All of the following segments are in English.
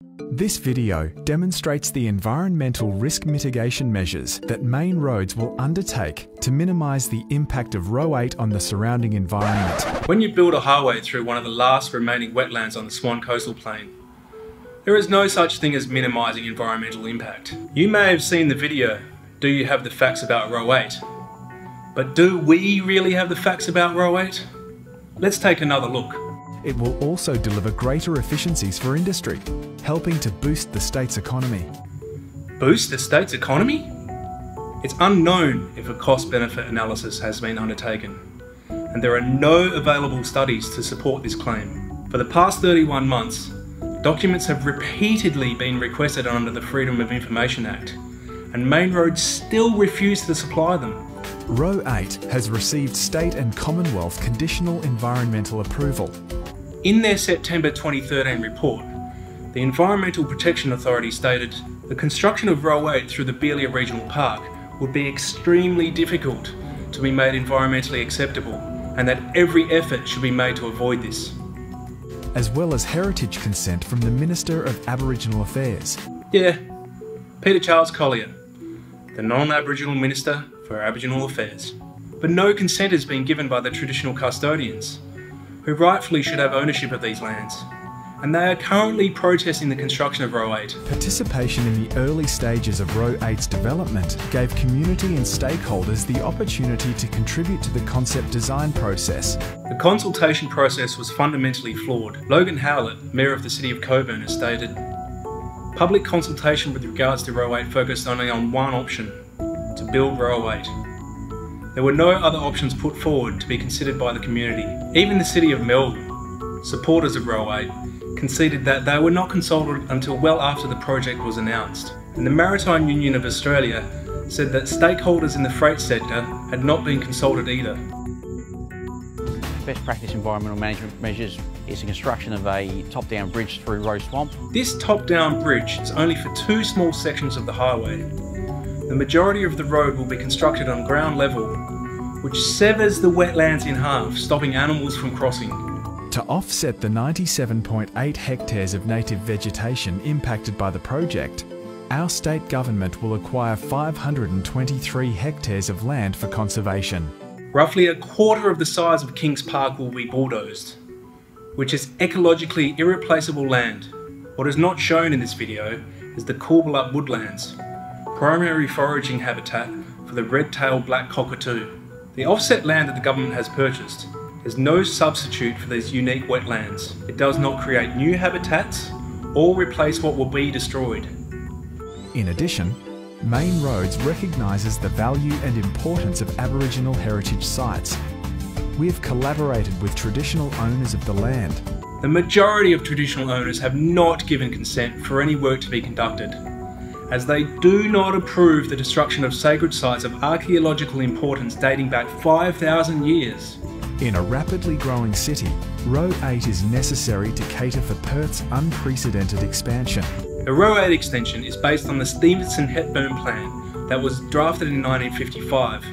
This video demonstrates the environmental risk mitigation measures that main roads will undertake to minimise the impact of Row 8 on the surrounding environment. When you build a highway through one of the last remaining wetlands on the Swan Coastal Plain, there is no such thing as minimising environmental impact. You may have seen the video, Do You Have the Facts About Row 8? But do we really have the facts about Row 8? Let's take another look. It will also deliver greater efficiencies for industry, helping to boost the state's economy. Boost the state's economy? It's unknown if a cost-benefit analysis has been undertaken, and there are no available studies to support this claim. For the past 31 months, documents have repeatedly been requested under the Freedom of Information Act, and Main Roads still refuse to supply them. Row 8 has received state and Commonwealth conditional environmental approval. In their September 2013 report, the Environmental Protection Authority stated the construction of Row 8 through the Beeliar Regional Park would be extremely difficult to be made environmentally acceptable, and that every effort should be made to avoid this. As well as heritage consent from the Minister of Aboriginal Affairs. Yeah, Peter Charles Collier, the non-Aboriginal Minister for Aboriginal Affairs. But no consent has been given by the traditional custodians, who rightfully should have ownership of these lands, and they are currently protesting the construction of Row 8. Participation in the early stages of Row 8's development gave community and stakeholders the opportunity to contribute to the concept design process. The consultation process was fundamentally flawed. Logan Howlett, Mayor of the City of Coburn, has stated, "Public consultation with regards to Row 8 focused only on one option, to build Row 8. There were no other options put forward to be considered by the community. Even the City of Melbourne, supporters of Row 8, conceded that they were not consulted until well after the project was announced. And the Maritime Union of Australia said that stakeholders in the freight sector had not been consulted either." Best practice environmental management measures is the construction of a top-down bridge through Row Swamp. This top-down bridge is only for two small sections of the highway. The majority of the road will be constructed on ground level, which severs the wetlands in half, stopping animals from crossing. To offset the 97.8 hectares of native vegetation impacted by the project, our state government will acquire 523 hectares of land for conservation. Roughly a quarter of the size of Kings Park will be bulldozed, which is ecologically irreplaceable land. What is not shown in this video is the Coolbalup woodlands, primary foraging habitat for the red-tailed black cockatoo. The offset land that the government has purchased is no substitute for these unique wetlands. It does not create new habitats or replace what will be destroyed. In addition, Main Roads recognises the value and importance of Aboriginal heritage sites. We have collaborated with traditional owners of the land. The majority of traditional owners have not given consent for any work to be conducted, as they do not approve the destruction of sacred sites of archaeological importance dating back 5,000 years. In a rapidly growing city, Row 8 is necessary to cater for Perth's unprecedented expansion. The Row 8 extension is based on the Stevenson-Hepburn plan that was drafted in 1955.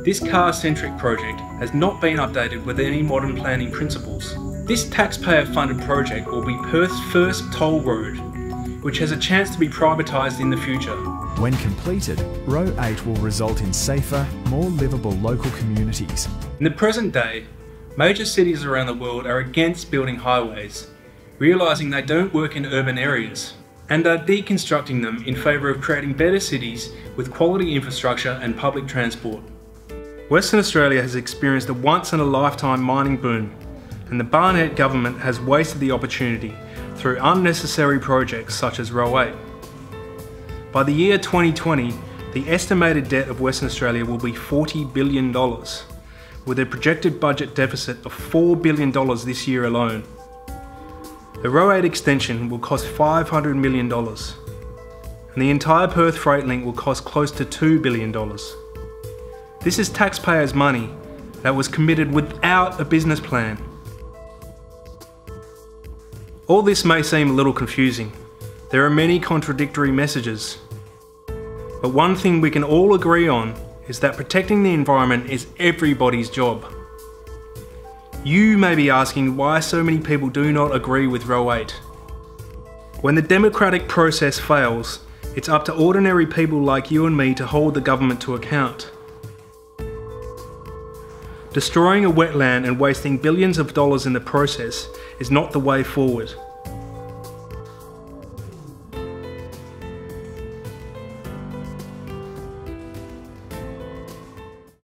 This car-centric project has not been updated with any modern planning principles. This taxpayer-funded project will be Perth's first toll road, which has a chance to be privatised in the future. When completed, Row 8 will result in safer, more livable local communities. In the present day, major cities around the world are against building highways, realising they don't work in urban areas, and are deconstructing them in favour of creating better cities with quality infrastructure and public transport. Western Australia has experienced a once-in-a-lifetime mining boom, and the Barnett government has wasted the opportunity through unnecessary projects such as Row 8. By the year 2020, the estimated debt of Western Australia will be $40 billion, with a projected budget deficit of $4 billion this year alone. The Row 8 extension will cost $500 million, and the entire Perth Freight Link will cost close to $2 billion. This is taxpayers' money that was committed without a business plan. All this may seem a little confusing. There are many contradictory messages. But one thing we can all agree on is that protecting the environment is everybody's job. You may be asking why so many people do not agree with Row 8. When the democratic process fails, it's up to ordinary people like you and me to hold the government to account. Destroying a wetland and wasting billions of dollars in the process is not the way forward.